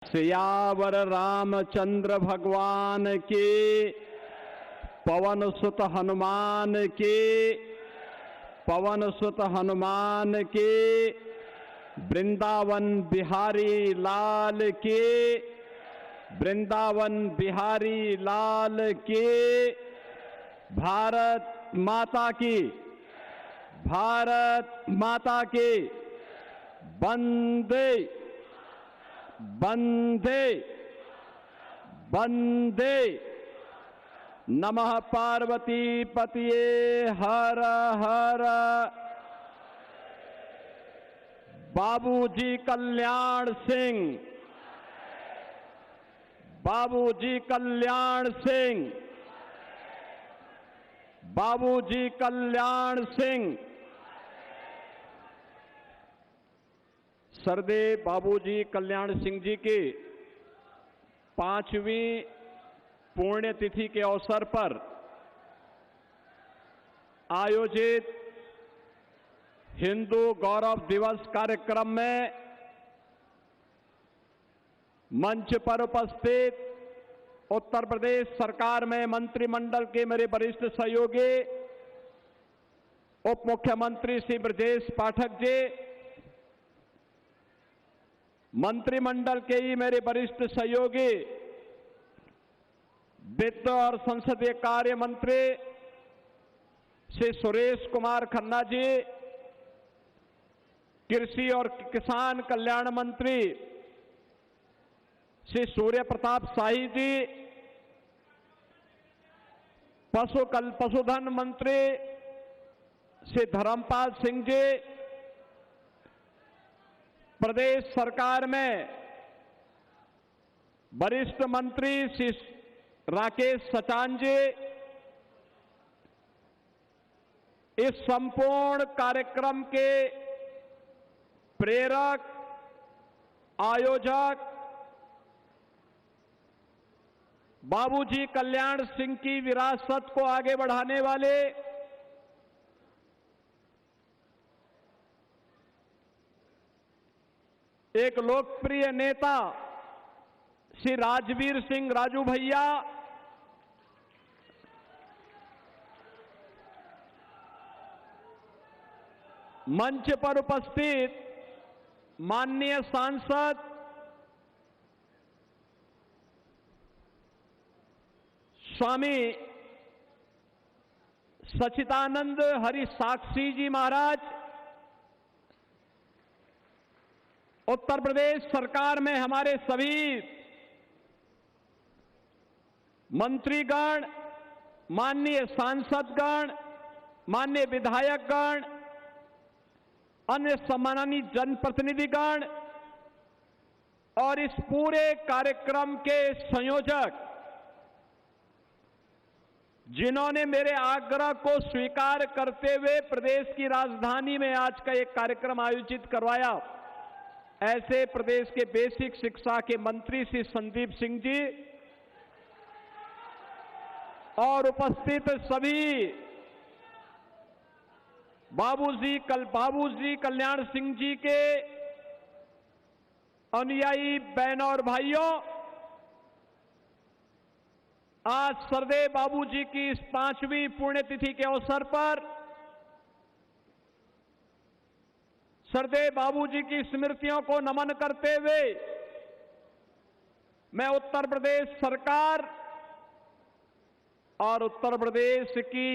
सियावर रामचंद्र भगवान के, पवन सुत हनुमान के, पवन सुत हनुमान के, वृंदावन बिहारी लाल के, वृंदावन बिहारी लाल के। भारत माता की, भारत माता की। वंदे वंदे वंदे। नमः पार्वती पतिये हर हर। बाबूजी कल्याण सिंह, बाबूजी कल्याण सिंह, बाबूजी कल्याण सिंह। सरदेव बाबूजी कल्याण सिंह जी की 5वीं पुण्यतिथि के अवसर पर आयोजित हिंदू गौरव दिवस कार्यक्रम में मंच पर उपस्थित उत्तर प्रदेश सरकार में मंत्रिमंडल के मेरे वरिष्ठ सहयोगी उप मुख्यमंत्री श्री ब्रजेश पाठक जी, मंत्रिमंडल के ही मेरे वरिष्ठ सहयोगी वित्त और संसदीय कार्य मंत्री श्री सुरेश कुमार खन्ना जी, कृषि और किसान कल्याण मंत्री श्री सूर्य प्रताप शाही जी, पशुधन मंत्री श्री धर्मपाल सिंह जी, प्रदेश सरकार में वरिष्ठ मंत्री श्री राकेश सचान जी, इस संपूर्ण कार्यक्रम के प्रेरक, आयोजक, बाबूजी कल्याण सिंह की विरासत को आगे बढ़ाने वाले एक लोकप्रिय नेता श्री राजवीर सिंह राजू भैया, मंच पर उपस्थित माननीय सांसद स्वामी सच्चिदानंद हरि साक्षी जी महाराज, उत्तर प्रदेश सरकार में हमारे सभी मंत्रीगण, माननीय सांसदगण, माननीय विधायकगण, अन्य सम्मानित जनप्रतिनिधिगण और इस पूरे कार्यक्रम के संयोजक, जिन्होंने मेरे आग्रह को स्वीकार करते हुए प्रदेश की राजधानी में आज का एक कार्यक्रम आयोजित करवाया, ऐसे प्रदेश के बेसिक शिक्षा के मंत्री श्री संदीप सिंह जी और उपस्थित सभी बाबूजी कल्याण सिंह जी के अनुयायी बहनों और भाइयों, आज सरदेव बाबूजी की इस 5वीं पुण्यतिथि के अवसर पर सरदेव बाबूजी की स्मृतियों को नमन करते हुए मैं उत्तर प्रदेश सरकार और उत्तर प्रदेश की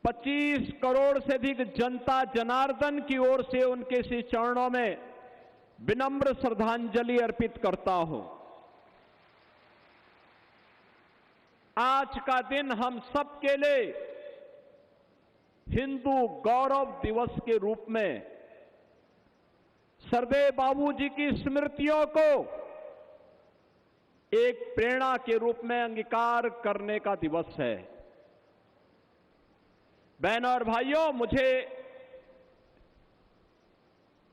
25 करोड़ से अधिक जनता जनार्दन की ओर से उनके श्री चरणों में विनम्र श्रद्धांजलि अर्पित करता हूं। आज का दिन हम सबके लिए हिंदू गौरव दिवस के रूप में सरदेव बाबूजी की स्मृतियों को एक प्रेरणा के रूप में अंगीकार करने का दिवस है। बहनों और भाइयों, मुझे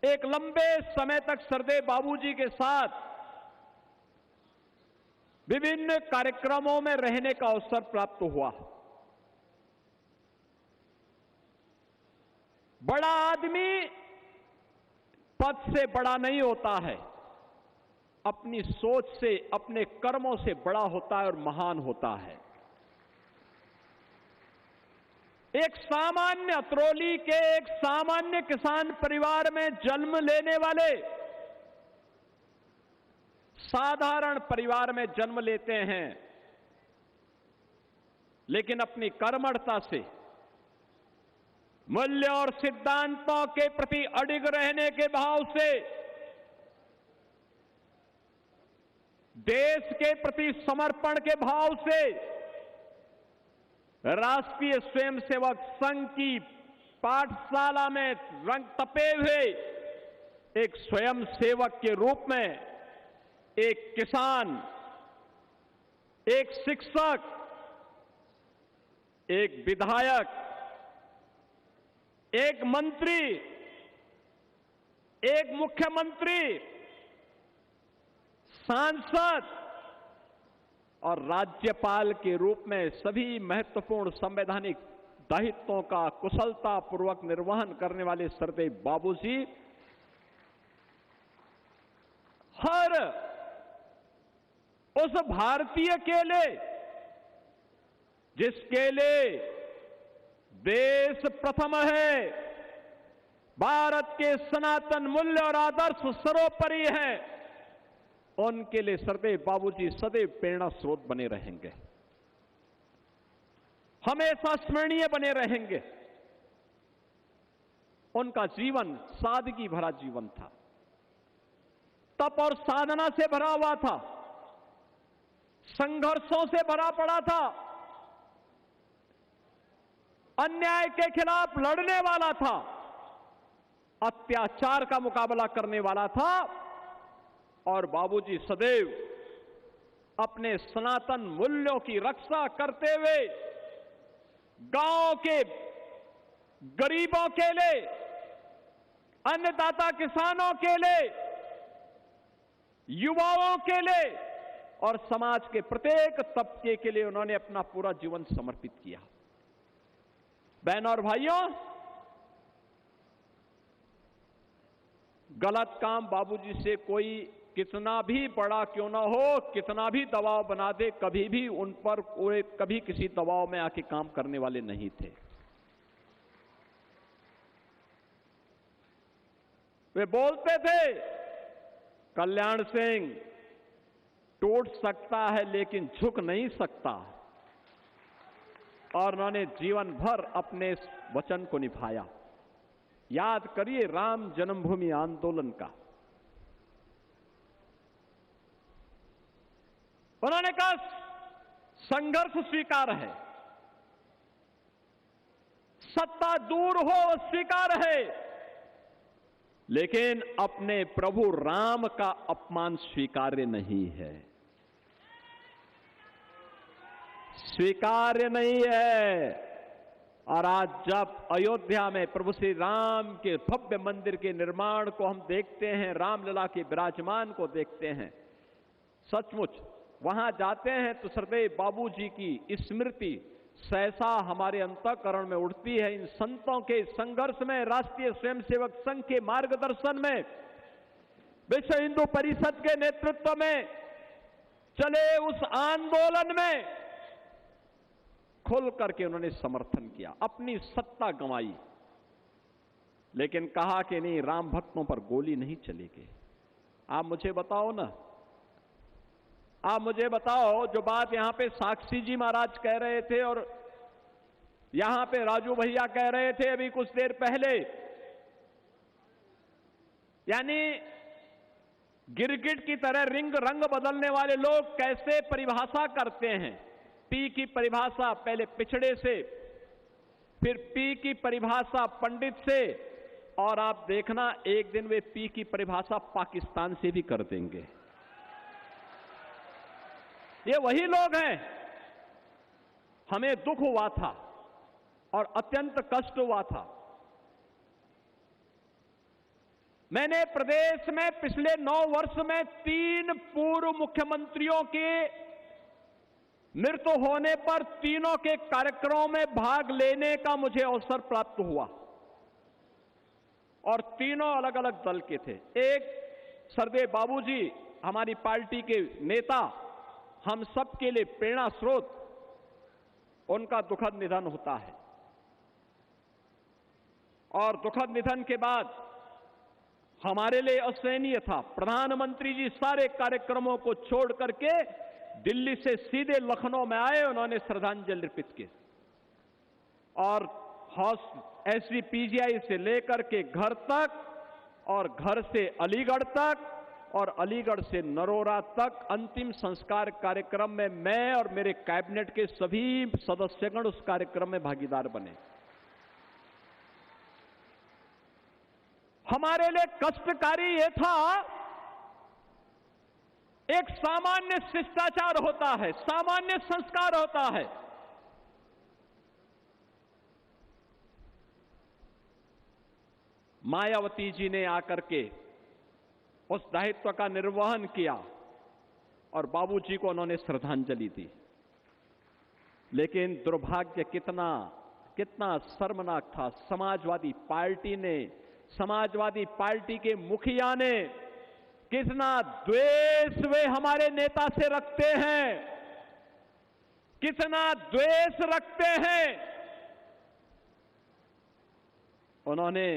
एक लंबे समय तक सरदेव बाबूजी के साथ विभिन्न कार्यक्रमों में रहने का अवसर प्राप्त हुआ। बड़ा आदमी पद से बड़ा नहीं होता है, अपनी सोच से, अपने कर्मों से बड़ा होता है और महान होता है। एक सामान्य अतरौली के एक सामान्य किसान परिवार में जन्म लेने वाले, साधारण परिवार में जन्म लेते हैं, लेकिन अपनी कर्मठता से, मूल्य और सिद्धांतों के प्रति अडिग रहने के भाव से, देश के प्रति समर्पण के भाव से राष्ट्रीय स्वयंसेवक संघ की पाठशाला में रंग तपे हुए एक स्वयंसेवक के रूप में एक किसान, एक शिक्षक, एक विधायक, एक मंत्री, एक मुख्यमंत्री, सांसद और राज्यपाल के रूप में सभी महत्वपूर्ण संवैधानिक दायित्वों का कुशलता पूर्वक निर्वहन करने वाले सरदेव बाबूजी हर उस भारतीय के लिए जिसके लिए देश प्रथम है, भारत के सनातन मूल्य और आदर्श सर्वोपरि है, उनके लिए सरदेव बाबूजी सदैव प्रेरणा स्रोत बने रहेंगे, हमेशा स्मरणीय बने रहेंगे। उनका जीवन सादगी भरा जीवन था, तप और साधना से भरा हुआ था, संघर्षों से भरा पड़ा था, अन्याय के खिलाफ लड़ने वाला था, अत्याचार का मुकाबला करने वाला था। और बाबूजी सदैव अपने सनातन मूल्यों की रक्षा करते हुए गांव के गरीबों के लिए, अन्नदाता किसानों के लिए, युवाओं के लिए और समाज के प्रत्येक तबके के लिए उन्होंने अपना पूरा जीवन समर्पित किया। बहनों और भाइयों, गलत काम बाबूजी से कोई कितना भी बड़ा क्यों ना हो, कितना भी दबाव बना दे, कभी भी उन पर कभी किसी दबाव में आके काम करने वाले नहीं थे। वे बोलते थे, कल्याण सिंह टूट सकता है लेकिन झुक नहीं सकता, और उन्होंने जीवन भर अपने इस वचन को निभाया। याद करिए राम जन्मभूमि आंदोलन का, उन्होंने कहा संघर्ष स्वीकार है, सत्ता दूर हो स्वीकार है, लेकिन अपने प्रभु राम का अपमान स्वीकार्य नहीं है, स्वीकार्य नहीं है। और आज जब अयोध्या में प्रभु श्री राम के भव्य मंदिर के निर्माण को हम देखते हैं, रामलला के विराजमान को देखते हैं, सचमुच वहां जाते हैं तो सरदेव बाबूजी की स्मृति सहसा हमारे अंतःकरण में उठती है। इन संतों के संघर्ष में, राष्ट्रीय स्वयंसेवक संघ के मार्गदर्शन में, विश्व हिंदू परिषद के नेतृत्व में चले उस आंदोलन में खुल करके उन्होंने समर्थन किया, अपनी सत्ता गंवाई, लेकिन कहा कि नहीं, राम भक्तों पर गोली नहीं चलेगी। आप मुझे बताओ ना, आप मुझे बताओ, जो बात यहां पे साक्षी जी महाराज कह रहे थे और यहां पे राजू भैया कह रहे थे अभी कुछ देर पहले, यानी गिरगिट की तरह रंग बदलने वाले लोग कैसे परिभाषा करते हैं। पी की परिभाषा पहले पिछड़े से, फिर पी की परिभाषा पंडित से, और आप देखना एक दिन वे पी की परिभाषा पाकिस्तान से भी कर देंगे। ये वही लोग हैं। हमें दुख हुआ था और अत्यंत कष्ट हुआ था। मैंने प्रदेश में पिछले 9 वर्ष में 3 पूर्व मुख्यमंत्रियों के मृत्यु होने पर तीनों के कार्यक्रमों में भाग लेने का मुझे अवसर प्राप्त हुआ, और तीनों अलग अलग दल के थे। एक सरदेव बाबूजी हमारी पार्टी के नेता, हम सब के लिए प्रेरणा स्रोत, उनका दुखद निधन होता है। और दुखद निधन के बाद हमारे लिए असहनीय था। प्रधानमंत्री जी सारे कार्यक्रमों को छोड़ करके दिल्ली से सीधे लखनऊ में आए, उन्होंने श्रद्धांजलि अर्पित की और SVPGI से लेकर के घर तक और घर से अलीगढ़ तक और अलीगढ़ से नरोरा तक अंतिम संस्कार कार्यक्रम में मैं और मेरे कैबिनेट के सभी सदस्यगण उस कार्यक्रम में भागीदार बने। हमारे लिए कष्टकारी यह था, एक सामान्य शिष्टाचार होता है, सामान्य संस्कार होता है। मायावती जी ने आकर के उस दायित्व का निर्वहन किया और बाबूजी को उन्होंने श्रद्धांजलि दी। लेकिन दुर्भाग्य कितना शर्मनाक था। समाजवादी पार्टी के मुखिया ने कितना द्वेष वे हमारे नेता से रखते हैं, कितना द्वेष रखते हैं। उन्होंने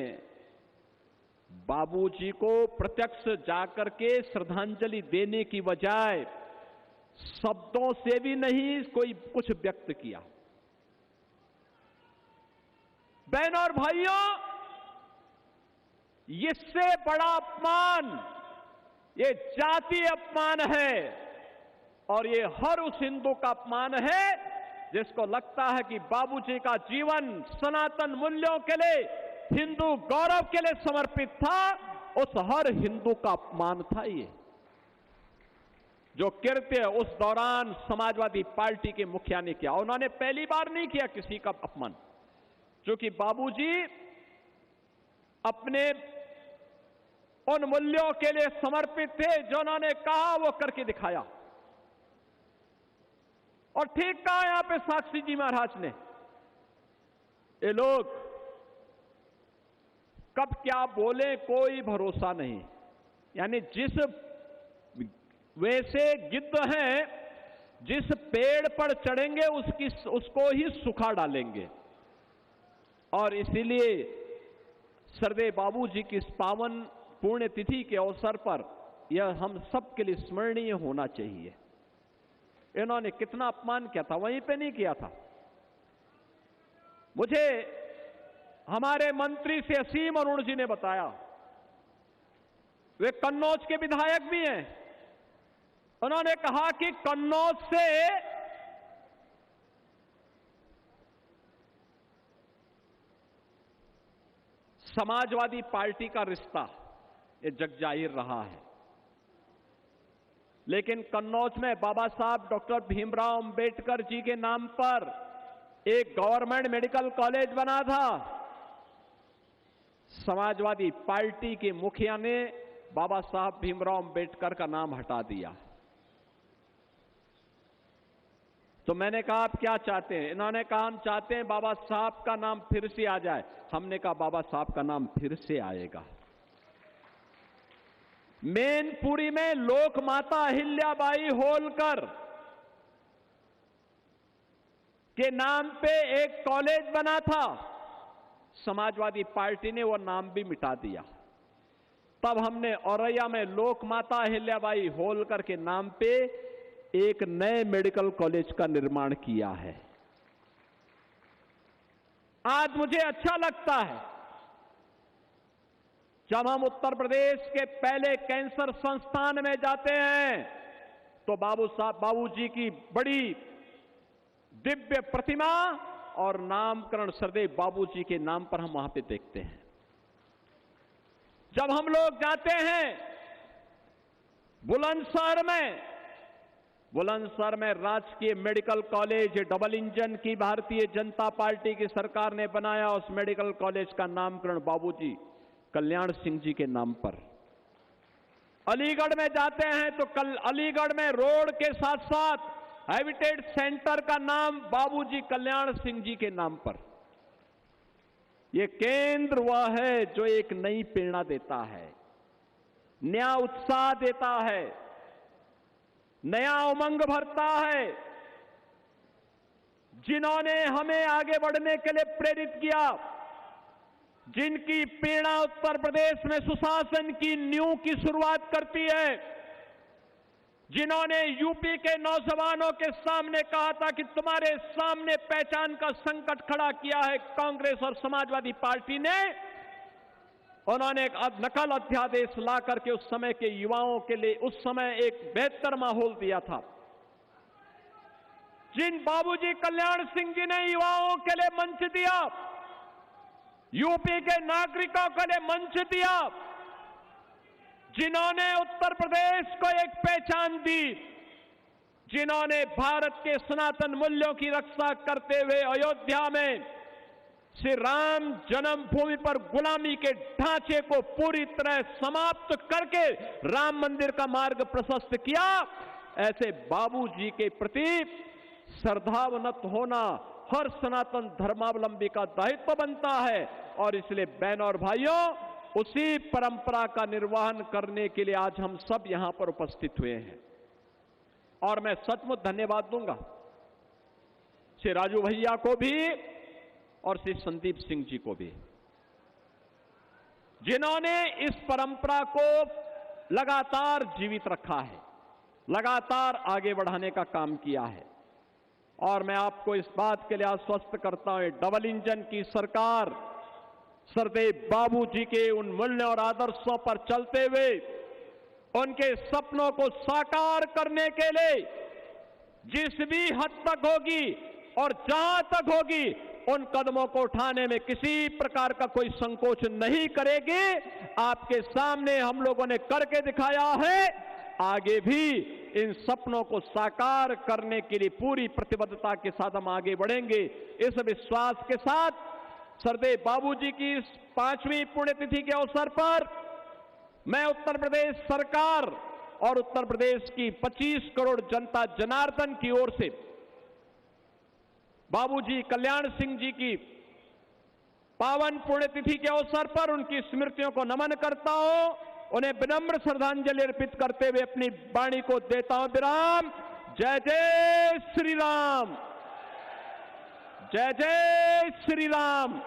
बाबूजी को प्रत्यक्ष जाकर के श्रद्धांजलि देने की बजाय शब्दों से भी नहीं कोई कुछ व्यक्त किया। बहनों और भाइयों, इससे बड़ा अपमान ये जातीय अपमान है और ये हर उस हिंदू का अपमान है जिसको लगता है कि बाबूजी का जीवन सनातन मूल्यों के लिए, हिंदू गौरव के लिए समर्पित था। उस हर हिंदू का अपमान था ये, जो कृत्य उस दौरान समाजवादी पार्टी के मुखिया ने किया। उन्होंने पहली बार नहीं किया किसी का अपमान, क्योंकि बाबूजी अपने उन मूल्यों के लिए समर्पित थे जो उन्होंने कहा वो करके दिखाया। और ठीक कहा यहां पे साक्षी जी महाराज ने, ये लोग कब क्या बोले कोई भरोसा नहीं। यानी जिस वैसे गिद्ध हैं, जिस पेड़ पर चढ़ेंगे उसको ही सुखा डालेंगे। और इसीलिए सरदेव बाबूजी की इस पावन पुण्यतिथि के अवसर पर यह हम सब के लिए स्मरणीय होना चाहिए। इन्होंने कितना अपमान किया था, वहीं पे नहीं किया था। मुझे हमारे मंत्री से असीम अरुण जी ने बताया, वे कन्नौज के विधायक भी हैं। उन्होंने कहा कि कन्नौज से समाजवादी पार्टी का रिश्ता ये जगजाहिर रहा है, लेकिन कन्नौज में बाबा साहब डॉक्टर भीमराव अंबेडकर जी के नाम पर एक गवर्नमेंट मेडिकल कॉलेज बना था। समाजवादी पार्टी के मुखिया ने बाबा साहब भीमराव अंबेडकर का नाम हटा दिया। तो मैंने कहा आप क्या चाहते हैं? इन्होंने कहा हम चाहते हैं बाबा साहब का नाम फिर से आ जाए। हमने कहा बाबा साहब का नाम फिर से आएगा। मैनपुरी में लोक माता अहिल्याबाई होलकर के नाम पे एक कॉलेज बना था, समाजवादी पार्टी ने वो नाम भी मिटा दिया। तब हमने औरैया में लोक माता अहिल्याबाई होलकर के नाम पे एक नए मेडिकल कॉलेज का निर्माण किया है। आज मुझे अच्छा लगता है जब हम उत्तर प्रदेश के पहले कैंसर संस्थान में जाते हैं तो बाबूजी की बड़ी दिव्य प्रतिमा और नामकरण सरदेव बाबूजी के नाम पर हम वहां पे देखते हैं। जब हम लोग जाते हैं बुलंदशहर में राजकीय मेडिकल कॉलेज डबल इंजन की भारतीय जनता पार्टी की सरकार ने बनाया। उस मेडिकल कॉलेज का नामकरण बाबूजी कल्याण सिंह जी के नाम पर। अलीगढ़ में जाते हैं तो अलीगढ़ में रोड के साथ साथ हैबिटेट सेंटर का नाम बाबूजी कल्याण सिंह जी के नाम पर। यह केंद्र वह है जो एक नई प्रेरणा देता है, नया उत्साह देता है, नया उमंग भरता है, जिन्होंने हमें आगे बढ़ने के लिए प्रेरित किया, जिनकी प्रेरणा उत्तर प्रदेश में सुशासन की नींव की शुरुआत करती है, जिन्होंने यूपी के नौजवानों के सामने कहा था कि तुम्हारे सामने पहचान का संकट खड़ा किया है कांग्रेस और समाजवादी पार्टी ने, उन्होंने एक नकल अध्यादेश ला करके उस समय के युवाओं के लिए उस समय एक बेहतर माहौल दिया था। जिन बाबूजी कल्याण सिंह जी ने युवाओं के लिए मंच दिया, यूपी के नागरिकों के लिए मंच दिया, जिन्होंने उत्तर प्रदेश को एक पहचान दी, जिन्होंने भारत के सनातन मूल्यों की रक्षा करते हुए अयोध्या में श्री राम जन्मभूमि पर गुलामी के ढांचे को पूरी तरह समाप्त करके राम मंदिर का मार्ग प्रशस्त किया, ऐसे बाबूजी के प्रति श्रद्धावनत होना हर सनातन धर्मावलंबी का दायित्व बनता है। और इसलिए बहनों और भाइयों, उसी परंपरा का निर्वहन करने के लिए आज हम सब यहां पर उपस्थित हुए हैं। और मैं सचमुच धन्यवाद दूंगा श्री राजू भैया को भी और श्री संदीप सिंह जी को भी, जिन्होंने इस परंपरा को लगातार जीवित रखा है, लगातार आगे बढ़ाने का काम किया है। और मैं आपको इस बात के लिए आश्वस्त करता हूं, डबल इंजन की सरकार सरदेव बाबूजी के उन मूल्यों और आदर्शों पर चलते हुए उनके सपनों को साकार करने के लिए जिस भी हद तक होगी और जहां तक होगी उन कदमों को उठाने में किसी प्रकार का कोई संकोच नहीं करेगी। आपके सामने हम लोगों ने करके दिखाया है, आगे भी इन सपनों को साकार करने के लिए पूरी प्रतिबद्धता के साथ हम आगे बढ़ेंगे। इस विश्वास के साथ सरदेव बाबूजी की इस 5वीं पुण्यतिथि के अवसर पर मैं उत्तर प्रदेश सरकार और उत्तर प्रदेश की 25 करोड़ जनता जनार्दन की ओर से बाबूजी कल्याण सिंह जी की पावन पुण्यतिथि के अवसर पर उनकी स्मृतियों को नमन करता हूं, उन्हें विनम्र श्रद्धांजलि अर्पित करते हुए अपनी वाणी को देता हूं विराम। जय जय श्री राम, जय जय श्री राम।